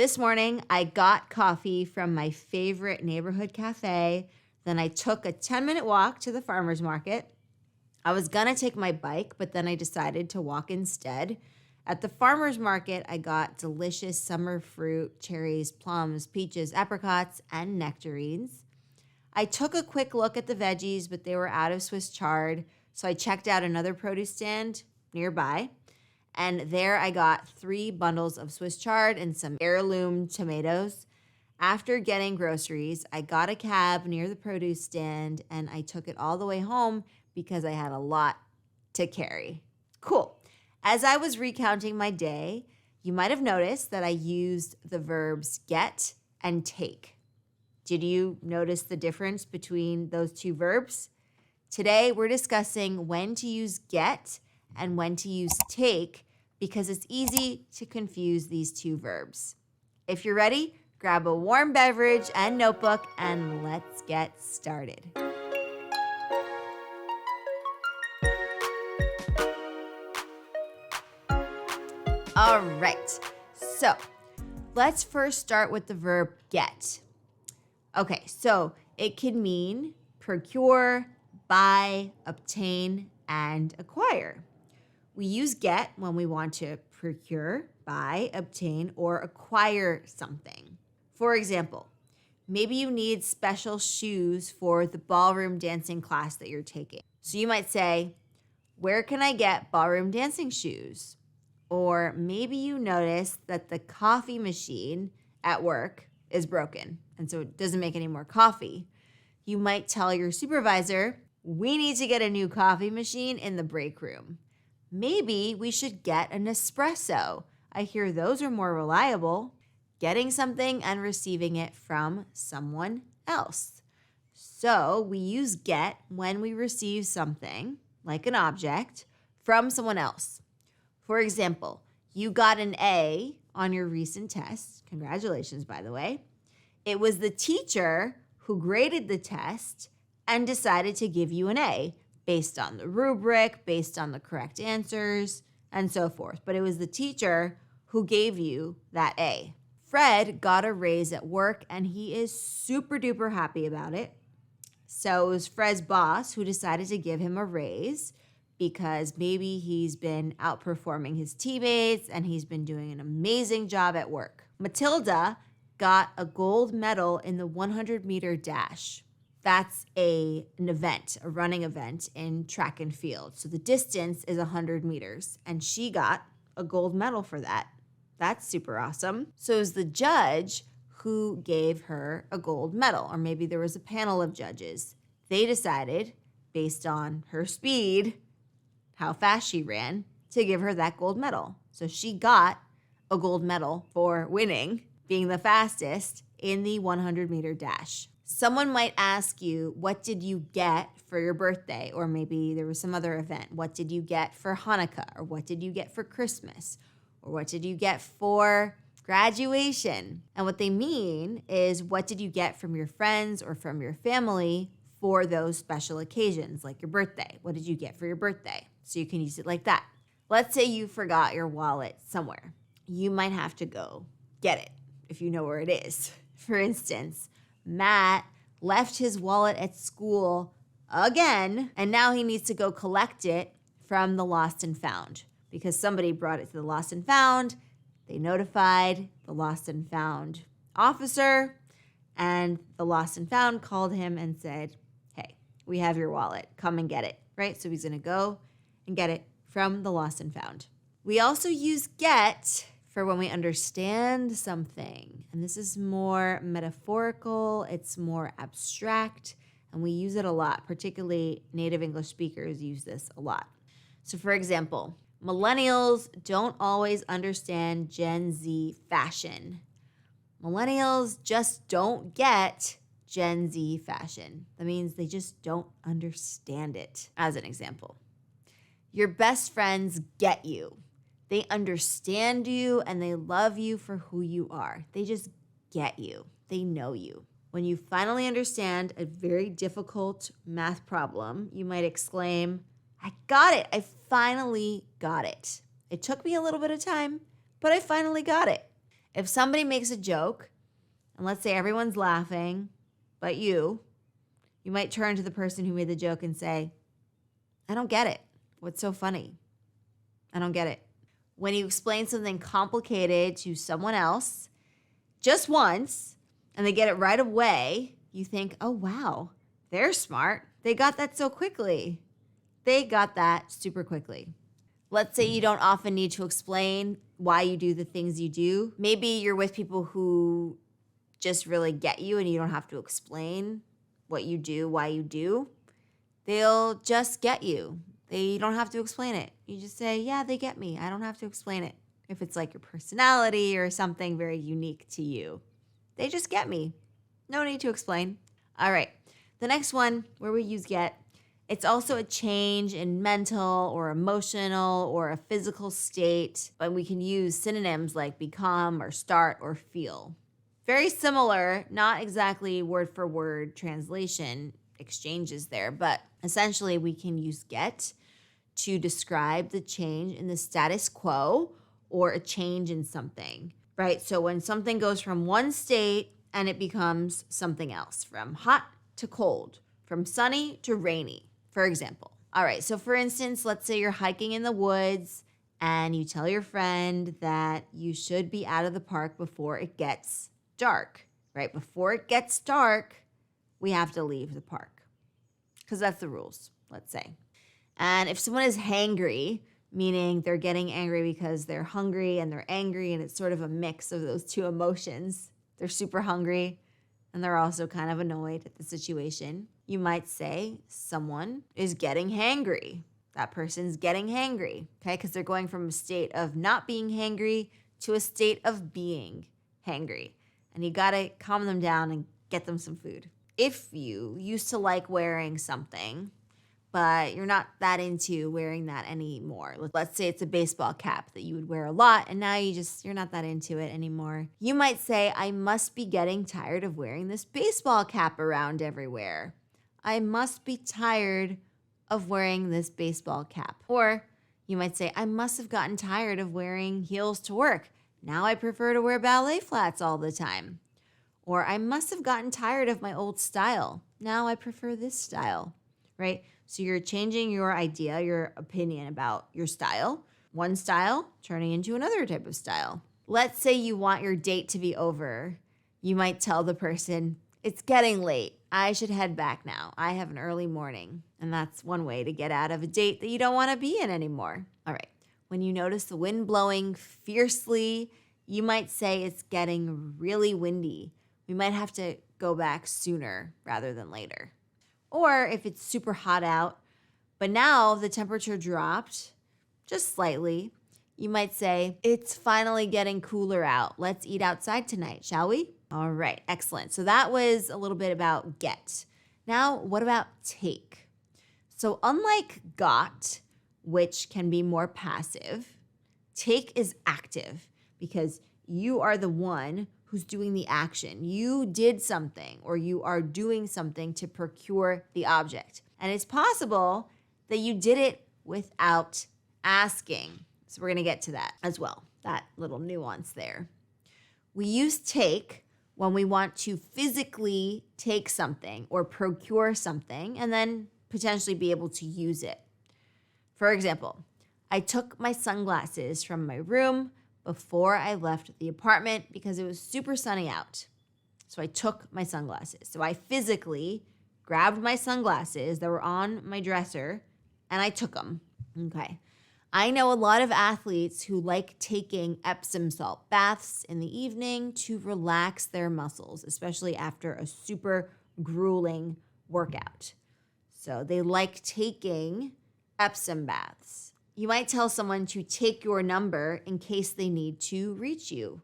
This morning, I got coffee from my favorite neighborhood cafe. Then I took a 10-minute walk to the farmer's market. I was gonna take my bike, but then I decided to walk instead. At the farmer's market, I got delicious summer fruit, cherries, plums, peaches, apricots, and nectarines. I took a quick look at the veggies, but they were out of Swiss chard, so I checked out another produce stand nearby. And there I got 3 bundles of Swiss chard and some heirloom tomatoes. After getting groceries, I got a cab near the produce stand and I took it all the way home because I had a lot to carry. Cool. As I was recounting my day, you might have noticed that I used the verbs get and take. Did you notice the difference between those two verbs? Today, we're discussing when to use get and when to use take because it's easy to confuse these two verbs. If you're ready, grab a warm beverage and notebook and let's get started. All right, so let's first start with the verb get. Okay, so it can mean procure, buy, obtain, and acquire. We use get when we want to procure, buy, obtain, or acquire something. For example, maybe you need special shoes for the ballroom dancing class that you're taking. So you might say, where can I get ballroom dancing shoes? Or maybe you notice that the coffee machine at work is broken, and so it doesn't make any more coffee. You might tell your supervisor, we need to get a new coffee machine in the break room. Maybe we should get an espresso. I hear those are more reliable. Getting something and receiving it from someone else. So we use get when we receive something, like an object, from someone else. For example, you got an A on your recent test. Congratulations, by the way. It was the teacher who graded the test and decided to give you an A based on the rubric, based on the correct answers, and so forth. But it was the teacher who gave you that A. Fred got a raise at work and he is super duper happy about it. So it was Fred's boss who decided to give him a raise because maybe he's been outperforming his teammates and he's been doing an amazing job at work. Matilda got a gold medal in the 100-meter dash. That's an event, a running event in track and field. So the distance is 100 meters, and she got a gold medal for that. That's super awesome. So it was the judge who gave her a gold medal, or maybe there was a panel of judges. They decided, based on her speed, how fast she ran, to give her that gold medal. So she got a gold medal for winning, being the fastest in the 100-meter dash. Someone might ask you, what did you get for your birthday? Or maybe there was some other event. What did you get for Hanukkah? Or what did you get for Christmas? Or what did you get for graduation? And what they mean is, what did you get from your friends or from your family for those special occasions, like your birthday? What did you get for your birthday? So you can use it like that. Let's say you forgot your wallet somewhere. You might have to go get it if you know where it is. For instance, Matt left his wallet at school again, and now he needs to go collect it from the lost and found because somebody brought it to the lost and found. They notified the lost and found officer, and the lost and found called him and said, hey, we have your wallet. Come and get it, right? So he's going to go and get it from the lost and found. We also use get for when we understand something. And this is more metaphorical, it's more abstract, and we use it a lot, particularly native English speakers use this a lot. So for example, millennials don't always understand Gen Z fashion. Millennials just don't get Gen Z fashion. That means they just don't understand it, as an example. Your best friends get you. They understand you and they love you for who you are. They just get you. They know you. When you finally understand a very difficult math problem, you might exclaim, I got it. I finally got it. It took me a little bit of time, but I finally got it. If somebody makes a joke, and let's say everyone's laughing, but you might turn to the person who made the joke and say, I don't get it. What's so funny? I don't get it. When you explain something complicated to someone else just once and they get it right away, you think, oh, wow, they're smart. They got that so quickly. They got that super quickly. Let's say you don't often need to explain why you do the things you do. Maybe you're with people who just really get you and you don't have to explain what you do, why you do. They'll just get you. You don't have to explain it. You just say, yeah, they get me. I don't have to explain it. If it's like your personality or something very unique to you, they just get me. No need to explain. All right. The next one where we use get, it's also a change in mental or emotional or a physical state, but we can use synonyms like become or start or feel. Very similar, not exactly word for word translation exchanges there, but essentially we can use get to describe the change in the status quo or a change in something, right? So when something goes from one state and it becomes something else, from hot to cold, from sunny to rainy, for example. All right, so for instance, let's say you're hiking in the woods and you tell your friend that you should be out of the park before it gets dark, right? Before it gets dark, we have to leave the park because that's the rules, let's say. And if someone is hangry, meaning they're getting angry because they're hungry and they're angry, and it's sort of a mix of those two emotions. They're super hungry and they're also kind of annoyed at the situation. You might say someone is getting hangry. That person's getting hangry, okay? Because they're going from a state of not being hangry to a state of being hangry. And you gotta calm them down and get them some food. If you used to like wearing something, but you're not that into wearing that anymore. Let's say it's a baseball cap that you would wear a lot, and now you're not that into it anymore. You might say, I must be getting tired of wearing this baseball cap around everywhere. I must be tired of wearing this baseball cap. Or you might say, I must have gotten tired of wearing heels to work. Now I prefer to wear ballet flats all the time. Or I must have gotten tired of my old style. Now I prefer this style, right? So you're changing your idea, your opinion about your style. One style turning into another type of style. Let's say you want your date to be over. You might tell the person, it's getting late. I should head back now. I have an early morning. And that's one way to get out of a date that you don't want to be in anymore. All right. When you notice the wind blowing fiercely, you might say it's getting really windy. We might have to go back sooner rather than later. Or if it's super hot out, but now the temperature dropped just slightly, you might say, it's finally getting cooler out. Let's eat outside tonight, shall we? All right, excellent. So that was a little bit about get. Now, what about take? So unlike got, which can be more passive, take is active because you are the one who's doing the action. You did something or you are doing something to procure the object. And it's possible that you did it without asking. So we're gonna get to that as well, that little nuance there. We use take when we want to physically take something or procure something and then potentially be able to use it. For example, I took my sunglasses from my room before I left the apartment because it was super sunny out. So I took my sunglasses. So I physically grabbed my sunglasses that were on my dresser and I took them. Okay. I know a lot of athletes who like taking Epsom salt baths in the evening to relax their muscles, especially after a super grueling workout. So they like taking Epsom baths. You might tell someone to take your number in case they need to reach you.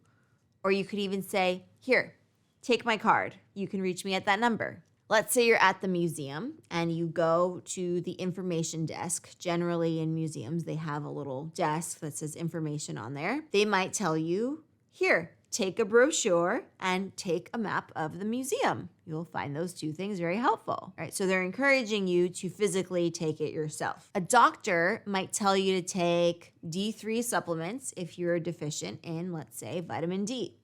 Or you could even say, here, take my card. You can reach me at that number. Let's say you're at the museum and you go to the information desk. Generally in museums, they have a little desk that says information on there. They might tell you, here, take a brochure and take a map of the museum. You'll find those two things very helpful. All right, so they're encouraging you to physically take it yourself. A doctor might tell you to take D3 supplements if you're deficient in, let's say, vitamin D.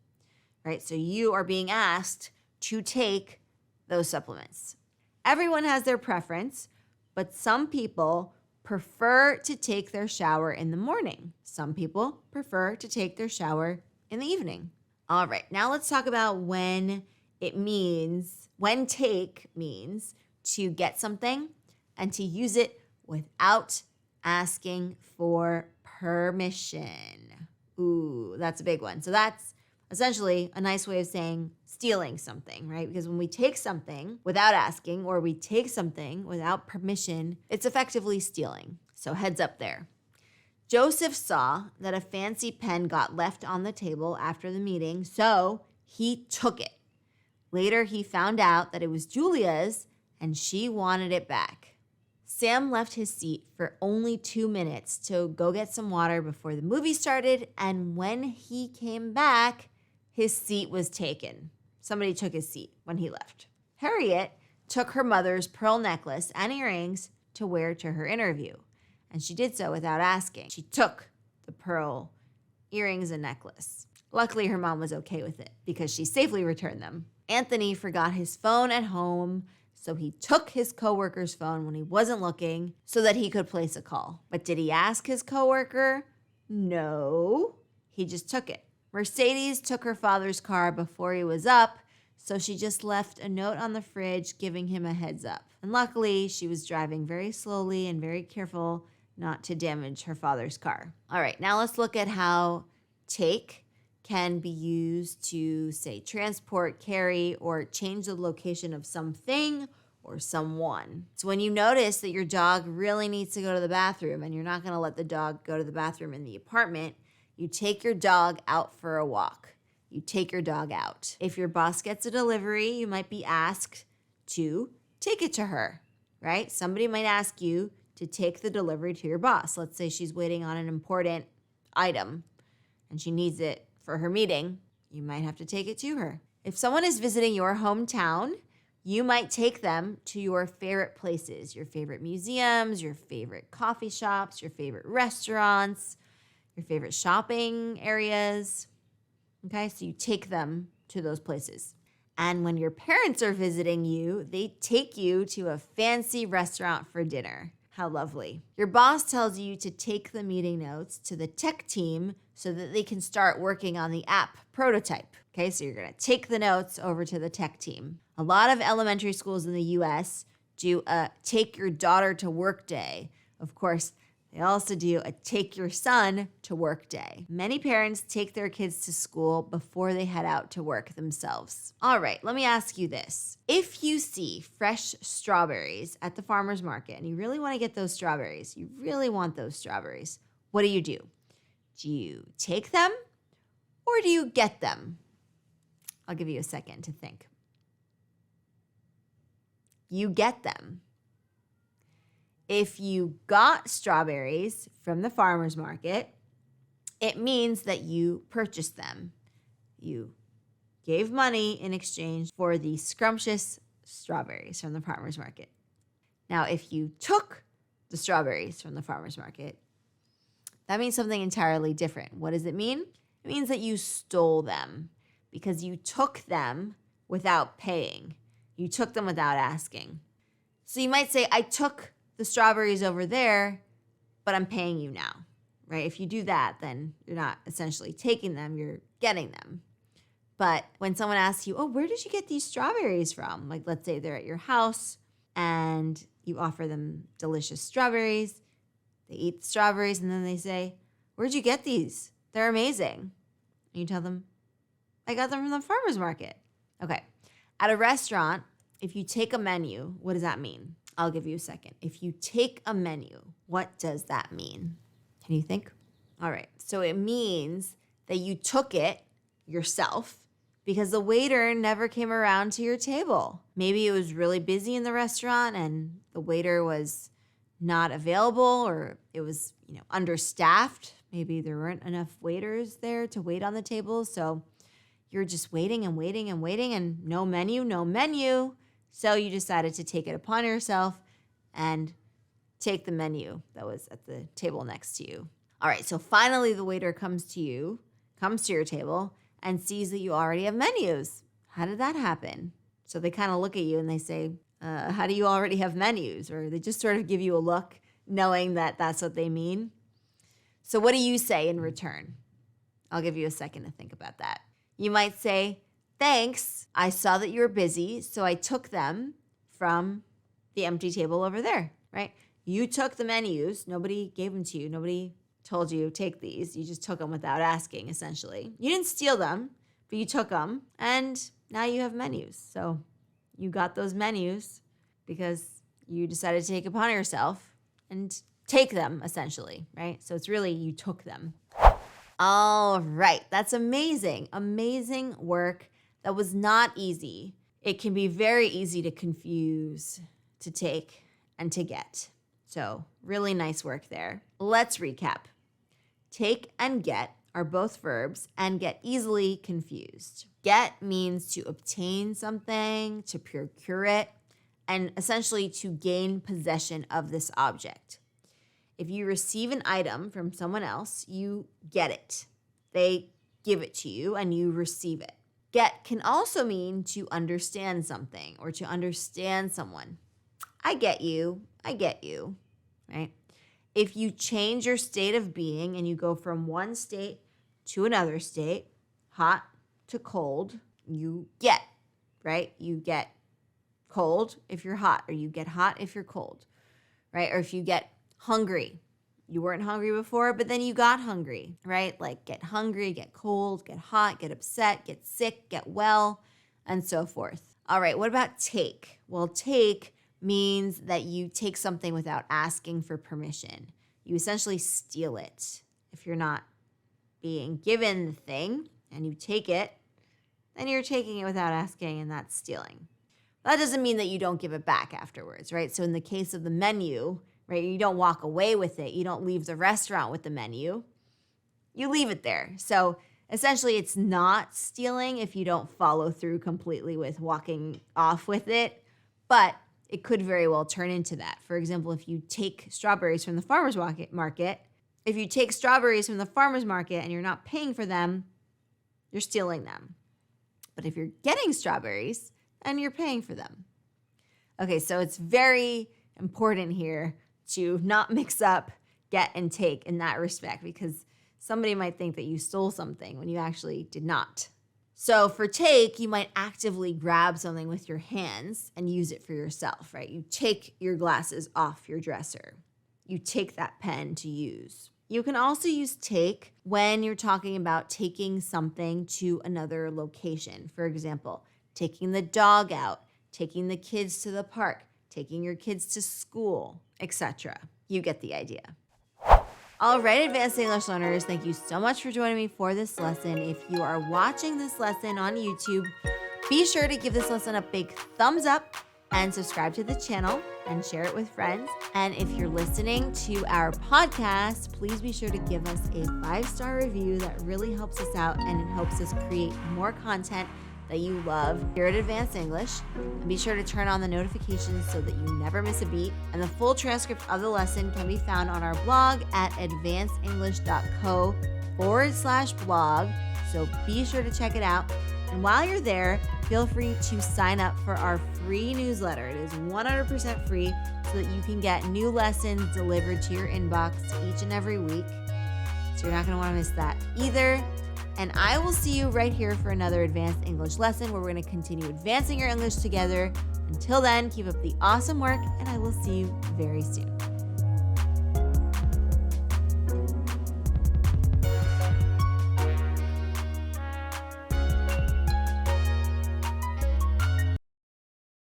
right? So you are being asked to take those supplements. Everyone has their preference, but some people prefer to take their shower in the morning. Some people prefer to take their shower in the evening. All right, now let's talk about when take means to get something and to use it without asking for permission. Ooh, that's a big one. So that's essentially a nice way of saying stealing something, right? Because when we take something without asking or we take something without permission, it's effectively stealing. So heads up there. Joseph saw that a fancy pen got left on the table after the meeting, so he took it. Later, he found out that it was Julia's and she wanted it back. Sam left his seat for only 2 minutes to go get some water before the movie started, and when he came back, his seat was taken. Somebody took his seat when he left. Harriet took her mother's pearl necklace and earrings to wear to her interview, and she did so without asking. She took the pearl earrings and necklace. Luckily, her mom was okay with it because she safely returned them. Anthony forgot his phone at home, so he took his coworker's phone when he wasn't looking so that he could place a call. But did he ask his coworker? No, he just took it. Mercedes took her father's car before he was up, so she just left a note on the fridge giving him a heads up. And luckily, she was driving very slowly and very careful not to damage her father's car. All right, now let's look at how take can be used to, say, transport, carry, or change the location of something or someone. So when you notice that your dog really needs to go to the bathroom and you're not going to let the dog go to the bathroom in the apartment, you take your dog out for a walk. You take your dog out. If your boss gets a delivery, you might be asked to take it to her, right? Somebody might ask you to take the delivery to your boss. Let's say she's waiting on an important item and she needs it for her meeting. You might have to take it to her. If someone is visiting your hometown, you might take them to your favorite places, your favorite museums, your favorite coffee shops, your favorite restaurants, your favorite shopping areas. Okay, so you take them to those places. And when your parents are visiting you, they take you to a fancy restaurant for dinner. How lovely. Your boss tells you to take the meeting notes to the tech team so that they can start working on the app prototype. Okay, so you're gonna take the notes over to the tech team. A lot of elementary schools in the US do a take your daughter to work day. Of course, they also do a take your son to work day. Many parents take their kids to school before they head out to work themselves. All right, let me ask you this. If you see fresh strawberries at the farmer's market and you really want to get those strawberries, you really want those strawberries, what do? Do you take them or do you get them? I'll give you a second to think. You get them. If you got strawberries from the farmer's market, it means that you purchased them. You gave money in exchange for the scrumptious strawberries from the farmer's market. Now, if you took the strawberries from the farmer's market, that means something entirely different. What does it mean? It means that you stole them because you took them without paying. You took them without asking. So you might say, I took the strawberries over there, but I'm paying you now, right? If you do that, then you're not essentially taking them, you're getting them. But when someone asks you, oh, where did you get these strawberries from? Like, let's say they're at your house and you offer them delicious strawberries. They eat the strawberries and then they say, where'd you get these? They're amazing. And you tell them, I got them from the farmer's market. Okay. At a restaurant, if you take a menu, what does that mean? I'll give you a second. If you take a menu, what does that mean? Can you think? All right. So it means that you took it yourself because the waiter never came around to your table. Maybe it was really busy in the restaurant and the waiter was not available, or it was, understaffed. Maybe there weren't enough waiters there to wait on the table. So you're just waiting and waiting and waiting and no menu. So you decided to take it upon yourself and take the menu that was at the table next to you. All right, so finally the waiter comes to your table and sees that you already have menus. How did that happen? So they kind of look at you and they say, how do you already have menus? Or they just sort of give you a look knowing that that's what they mean. So what do you say in return? I'll give you a second to think about that. You might say, thanks, I saw that you were busy, so I took them from the empty table over there, right? You took the menus. Nobody gave them to you. Nobody told you, take these. You just took them without asking, essentially. You didn't steal them, but you took them, and now you have menus. So you got those menus because you decided to take it upon yourself and take them, essentially, right? So it's really you took them. All right, that's amazing. Amazing work. That was not easy. It can be very easy to confuse, to take, and to get. So really nice work there. Let's recap. Take and get are both verbs and get easily confused. Get means to obtain something, to procure it, and essentially to gain possession of this object. If you receive an item from someone else, you get it. They give it to you and you receive it. Get can also mean to understand something or to understand someone. I get you, right? If you change your state of being and you go from one state to another state, hot to cold, you get, right? You get cold if you're hot, or you get hot if you're cold, right? Or if you get hungry. You weren't hungry before, but then you got hungry, right? Like get hungry, get cold, get hot, get upset, get sick, get well, and so forth. All right, what about take? Well, take means that you take something without asking for permission. You essentially steal it. If you're not being given the thing and you take it, then you're taking it without asking, and that's stealing. That doesn't mean that you don't give it back afterwards, right? So in the case of the menu, right, you don't walk away with it. You don't leave the restaurant with the menu. You leave it there. So essentially, it's not stealing if you don't follow through completely with walking off with it, but it could very well turn into that. For example, if you take strawberries from the farmer's market, and you're not paying for them, you're stealing them. But if you're getting strawberries and you're paying for them. Okay, so it's very important here to not mix up get and take in that respect, because somebody might think that you stole something when you actually did not. So for take, you might actively grab something with your hands and use it for yourself, right? You take your glasses off your dresser. You take that pen to use. You can also use take when you're talking about taking something to another location. For example, taking the dog out, taking the kids to the park, taking your kids to school, etc. You get the idea. All right, advanced English learners, thank you so much for joining me for this lesson. If you are watching this lesson on YouTube, be sure to give this lesson a big thumbs up and subscribe to the channel and share it with friends. And if you're listening to our podcast, please be sure to give us a 5-star review. That really helps us out and it helps us create more content that you love here at Advanced English. And be sure to turn on the notifications so that you never miss a beat. And the full transcript of the lesson can be found on our blog at advancedenglish.co/blog. So be sure to check it out. And while you're there, feel free to sign up for our free newsletter. It is 100% free so that you can get new lessons delivered to your inbox each and every week. So you're not going to want to miss that either. And I will see you right here for another Advanced English lesson where we're going to continue advancing your English together. Until then, keep up the awesome work, and I will see you very soon.